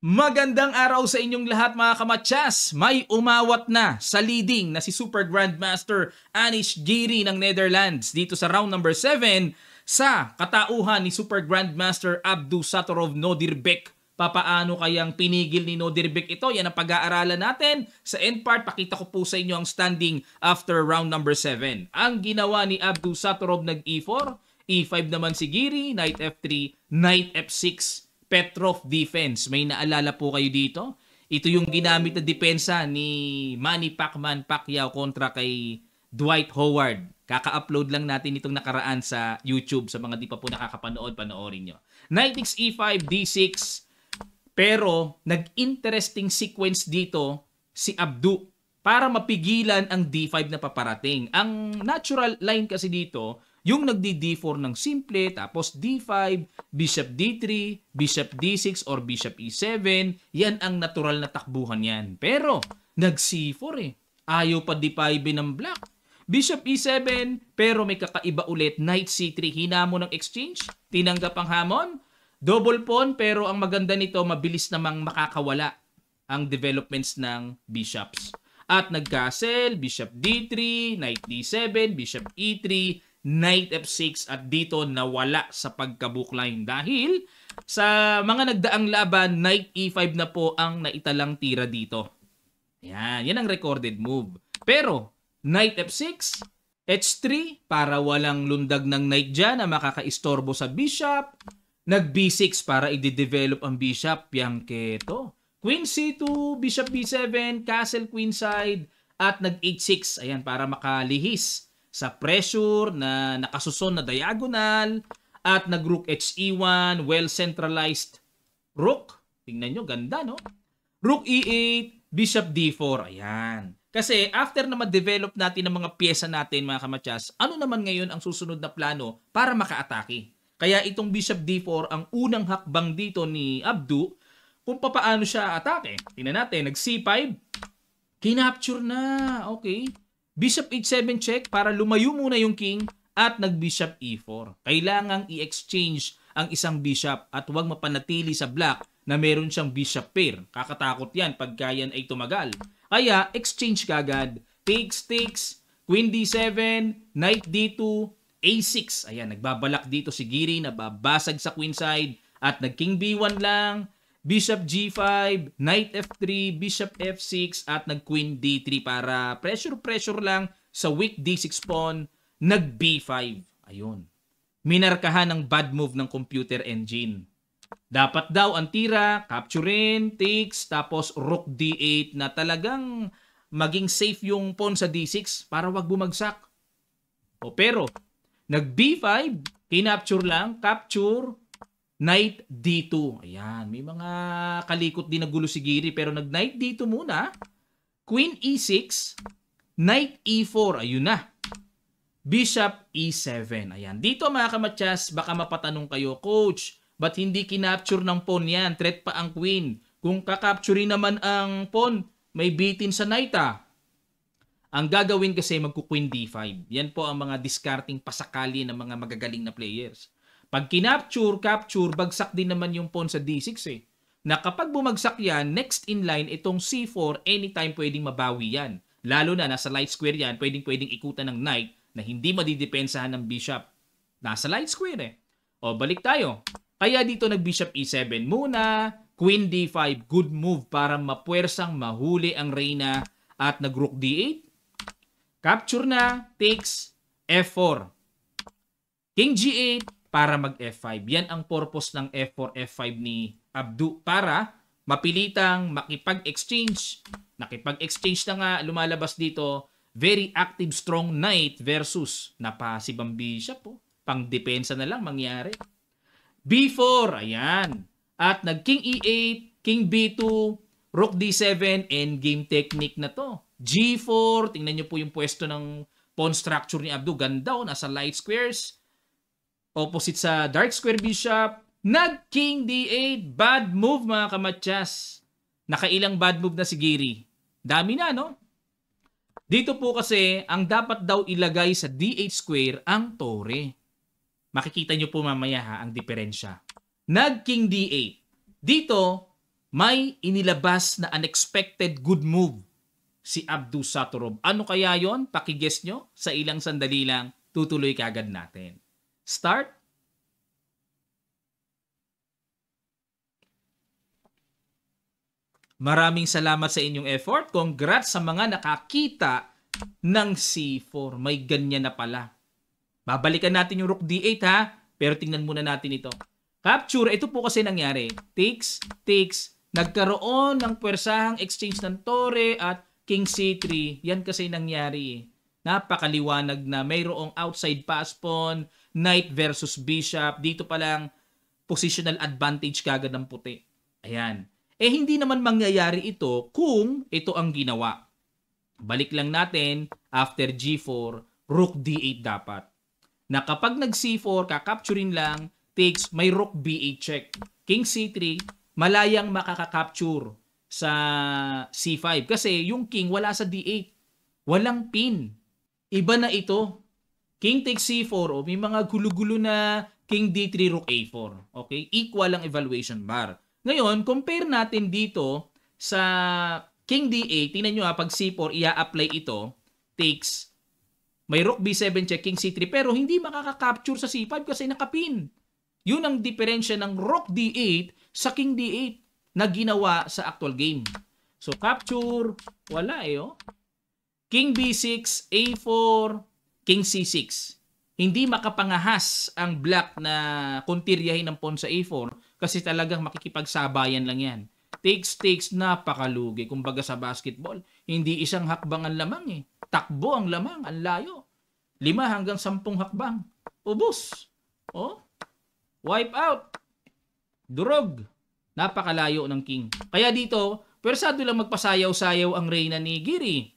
Magandang araw sa inyong lahat mga kamatsas! May umawat na sa leading na si Super Grandmaster Anish Giri ng Netherlands dito sa round number 7 sa katauhan ni Super Grandmaster Abdusattorov Nodirbek. Papaano kayang pinigil ni Nodirbek ito? Yan ang pag-aaralan natin. Sa end part, pakita ko po sa inyo ang standing after round number 7. Ang ginawa ni Abdusattorov nag-E4, E5 naman si Giri, Knight F3, Knight F6. Petrov defense. May naalala po kayo dito? Ito yung ginamit na depensa ni Manny Pacquiao kontra kay Dwight Howard. Kaka-upload lang natin itong nakaraan sa YouTube. Sa mga di pa po nakakapanood, panoorin nyo. Knight E5, D6. Pero, nag-interesting sequence dito si Abdu para mapigilan ang D5 na paparating. Ang natural line kasi dito, yung nagdi-D4 ng simple, tapos D5, Bishop D3, Bishop D6, or Bishop E7, yan ang natural na takbuhan yan. Pero, nag-C4 eh. Ayaw pa D5 ng black. Bishop E7, pero may kakaiba ulit, Knight C3, hinamon ng exchange, tinanggap ang hamon, double pawn, pero ang maganda nito, mabilis namang makakawala ang developments ng bishops. At nag-castle, Bishop D3, Knight D7, Bishop E3, Knight F6 at dito nawala sa pagka-bookline dahil sa mga nagdaang laban, Knight E5 na po ang naitalang tira dito. Yan ang recorded move. Pero, Knight F6, H3 para walang lundag ng Knight dyan na makakaistorbo sa Bishop. Nag-B6 para i-develop ang Bishop. Yang keto. Queen C2, Bishop B7, Castle Queenside at nag-H6. Ayan, para makalihis sa pressure na nakasuson na diagonal at nag-Rook HE1, well-centralized Rook. Tingnan nyo, ganda no? Rook E8, Bishop D4. Ayan. Kasi after na ma-develop natin ang mga pyesa natin mga kamatsas, ano naman ngayon ang susunod na plano para maka-atake? Kaya itong Bishop D4 ang unang hakbang dito ni Abdu kung paano siya atake. Tingnan natin, nag-C5, kinapture na. Okay. Bishop H7 check para lumayo muna yung king at nag-Bishop E4. Kailangang i-exchange ang isang bishop at huwag mapanatili sa black na meron siyang bishop pair. Kakatakot yan pagka yan ay tumagal. Kaya exchange kagad. Takes, Queen D7, Knight D2, A6. Ayan, nagbabalak dito si Giri na babasag sa queenside at nag-King B1 lang. Bishop G5, Knight F3, Bishop F6, at nag-Queen D3 para pressure lang sa weak D6 pawn, nag-B5. Ayun. Minarkahan ng bad move ng computer engine. Dapat daw ang tira, capturein, takes, tapos Rook D8 na talagang maging safe yung pawn sa D6 para wag bumagsak. O pero, nag-B5, kinapture lang, capture, Knight D2. Ayan, may mga kalikot din na gulo si Giri pero nag-Knight D2 muna. Queen E6, Knight E4. Ayun na. Bishop E7. Ayan. Dito mga kamatsas, baka mapatanong kayo, Coach, ba't hindi kinapture ng pawn yan? Threat pa ang queen. Kung kakapture naman ang pawn, may bitin sa knight ah. Ang gagawin kasi magku-Queen D5. Yan po ang mga discarding pasakali ng mga magagaling na players. Pag kinapture, capture, bagsak din naman yung pawn sa D6 eh. Na kapag bumagsak yan, next in line, itong C4, anytime pwedeng mabawi yan. Lalo na nasa light square yan, pwedeng ikutan ng knight na hindi madidepensahan ng bishop. Nasa light square eh. O, balik tayo. Kaya dito nag-Bishop E7 muna, Queen D5, good move para mapuwersang mahuli ang reyna at nag-Rook D8. Capture na, takes, F4. King G8, para mag-F5. Yan ang purpose ng F4, F5 ni Abdu para mapilitang makipag-exchange. Nakipag-exchange na nga, lumalabas dito, very active, strong knight versus napasive ang bishop. Oh. Pang-depensa na lang mangyari. B4, ayan. At nag-King E8, King B2, Rook D7, endgame technique na to. G4, tingnan nyo po yung pwesto ng pawn structure ni Abdu. Ganda oh, nasa light squares. Opposite sa dark square bishop, nag-King D8, bad move mga kamatsas. Nakailang bad move na si Giri. Dami na, no? Dito po kasi, ang dapat daw ilagay sa D8 square ang tore. Makikita nyo po mamaya ha, ang diferensya. Nag-King D8. Dito, may inilabas na unexpected good move si Abdu Satorov. Ano kaya yon? Pakiguess nyo sa ilang sandali lang. Tutuloy kagad natin. Start. Maraming salamat sa inyong effort. Congrats sa mga nakakita ng C4. May ganyan na pala. Babalikan natin yung Rook D8 ha. Pero tingnan muna natin ito. Capture, ito po kasi nangyari. Takes. Nagkaroon ng pwersahang exchange ng Torre at King C3. Yan kasi nangyari. Napakaliwanag na mayroong outside pass pawn, Knight versus Bishop. Dito pa lang positional advantage kagad ng puti. Ayan. Hindi naman mangyayari ito kung ito ang ginawa. Balik lang natin after G4, Rook D8 dapat. Na kapag nag-C4, kakapturin lang, takes, may Rook B8 check. King C3, malayang makakapture sa C5. Kasi yung King wala sa D8. Walang pin. Iba na ito. King takes C4, may mga gulo-gulo na King D3, Rook A4. Okay? Equal ang evaluation bar. Ngayon, compare natin dito sa King D8. Tingnan nyo pag C4, i-apply ito, takes, may Rook B7 check, King C3, pero hindi makaka-capture sa C5 kasi nakapin. Yun ang diferensya ng Rook D8 sa King D8 na ginawa sa actual game. So, capture, wala King B6, A4, King C6. Hindi makapangahas ang black na kontiryahin ng pawn sa A4 kasi talagang makikipagsabayan lang yan. Takes, napakalugi. Kumbaga sa basketball, hindi isang hakbang ang lamang Takbo ang lamang, ang layo. 5 hanggang 10 hakbang. Ubos. Wipe out. Durog. Napakalayo ng king. Kaya dito, pwersado lang magpasayaw-sayaw ang reyna ni Giri.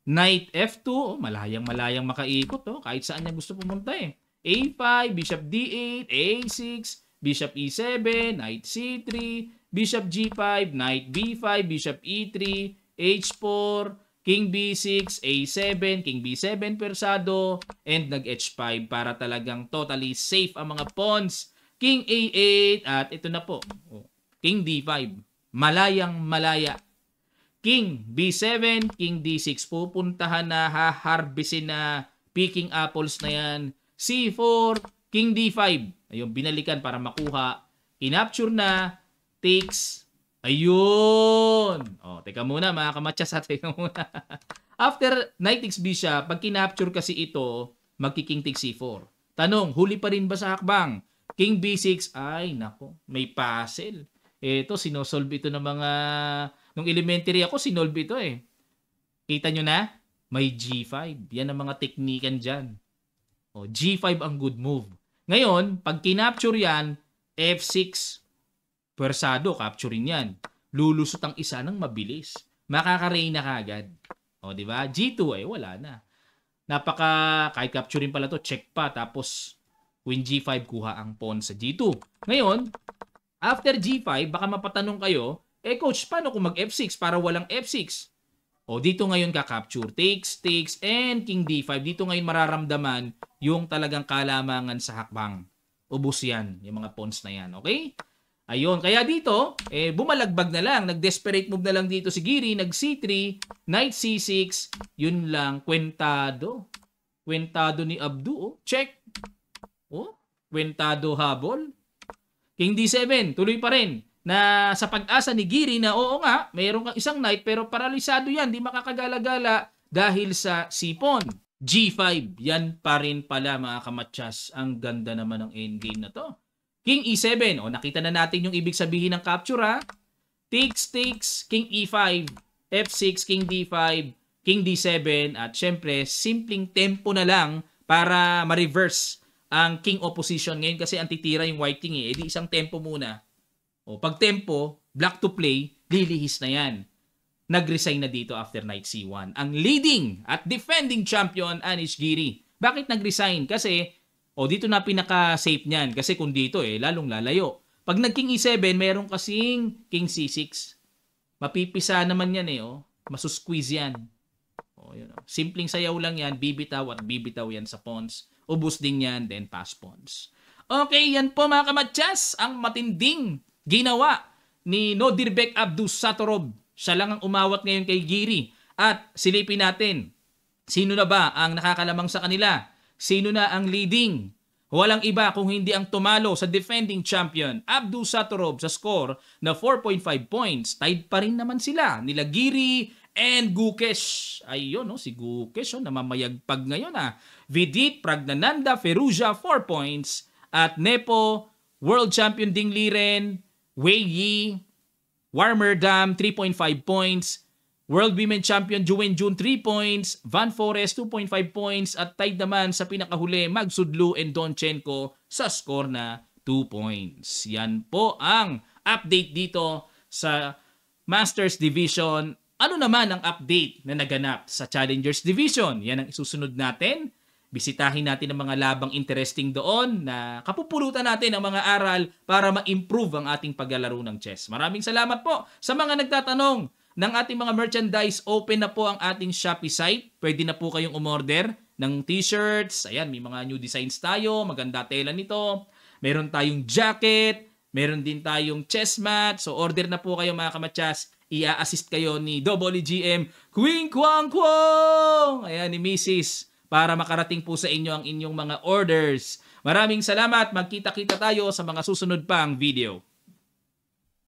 Knight F2, malayang makaikot kahit saan niya gusto pumunta A5, Bishop D8, A6, Bishop E7, Knight C3, Bishop G5, Knight B5, Bishop E3, H4, King B6, A7, King B7 pwersado, and nag-H5 para talagang totally safe ang mga pawns. King A8 at ito na po. King D5. Malaya. King B7, King D6. Pupuntahan na, haharbisin na, picking apples na yan. C4, King D5. Ayun, binalikan para makuha. Kinapture na, takes. Ayun. Teka muna mga kamatsas, teka muna. After Knight takes Bishop, pag kinapture kasi ito, magki-King takes C4. Tanong, huli pa rin ba sa hakbang? King B6, ay nako, may puzzle. Ito, sinosolve ito ng mga, nung elementary ako, sinolve ito Kita nyo na? May G5. Yan ang mga teknikan dyan. G5 ang good move. Ngayon, pag kinapture yan, F6, pwersado, capturing yan. Lulusot ang isa ng mabilis. Makaka-reyna kagad. Di ba? G2 wala na. Kahit capturing pala to, check pa, tapos Queen G5, kuha ang pawn sa G2. Ngayon, after G5, baka mapatanong kayo, coach, paano kung mag-F6 para walang F6? Dito ngayon ka-capture. Takes, and King D5. Dito ngayon mararamdaman yung talagang kalamangan sa hakbang. Ubus yan, yung mga pawns na yan. Okay? Ayun. Kaya dito, bumalagbag na lang. Nag-desperate move na lang dito si Giri. Nag-C3, Knight C6. Yun lang. Kwentado. Kwentado ni Abdu. Check. Kwentado habol. King D7. Tuloy pa rin. Na sa pag-asa ni Giri na nga, mayroon kang isang knight pero paralisado yan, di makakagala-gala dahil sa sipon. G5, yan pa rin pala mga kamatsas. Ang ganda naman ng endgame na to. King E7, nakita na natin yung ibig sabihin ng capture Takes, King E5, F6, King D5, King D7, at syempre, simpleng tempo na lang para ma-reverse ang king opposition. Ngayon kasi antitira yung white king di isang tempo muna. Pag tempo, black to play, lilihis na yan. Nag-resign na dito after Knight C1. Ang leading at defending champion, Anish Giri. Bakit nag-resign? Kasi, dito na pinaka-safe niyan. Kasi kung dito, lalong lalayo. Pag nag-King E7, meron kasing King C6. Mapipisa naman yan Masusqueeze yan. Simpleng sayaw lang yan. Bibitaw at bibitaw yan sa pawns. Ubus din yan, then pass pawns. Okay, yan po mga kamatsas. Ang matinding ginawa ni Nodirbek Abdusattorov. Siya lang ang umawat ngayon kay Giri. At silipin natin, sino na ba ang nakakalamang sa kanila? Sino na ang leading? Walang iba kung hindi ang tumalo sa defending champion Abdusattorov sa score na 4.5 points. Tied pa rin naman sila nila Giri and Gukesh. Ayun, no, si Gukesh namamayagpag ngayon. Vidit Pragnananda Ferrugia 4 points at Nepo World Champion Ding Liren, Wei Yi, Warmerdam 3.5 points, World Women Champion Juwen Jun 3 points, Van Forest 2.5 points at tied naman sa pinakahuli Magsudlu and Donchenko sa score na 2 points. Yan po ang update dito sa Masters Division. Ano naman ang update na naganap sa Challengers Division? Yan ang isusunod natin. Bisitahin natin ang mga labang interesting doon na kapupulutan natin ang mga aral para ma-improve ang ating paglalaro ng chess. Maraming salamat po sa mga nagtatanong ng ating mga merchandise. Open na po ang ating Shopee site. Pwede na po kayong umorder ng t-shirts. Ayan, may mga new designs tayo. Maganda tela nito. Meron tayong jacket. Meron din tayong chess mat. So order na po kayo mga kamatsas. Ia-assist kayo ni WGM Queen Kwang Kwang! Ayan, ni Mrs. para makarating po sa inyo ang inyong mga orders. Maraming salamat. Magkita-kita tayo sa mga susunod pang video.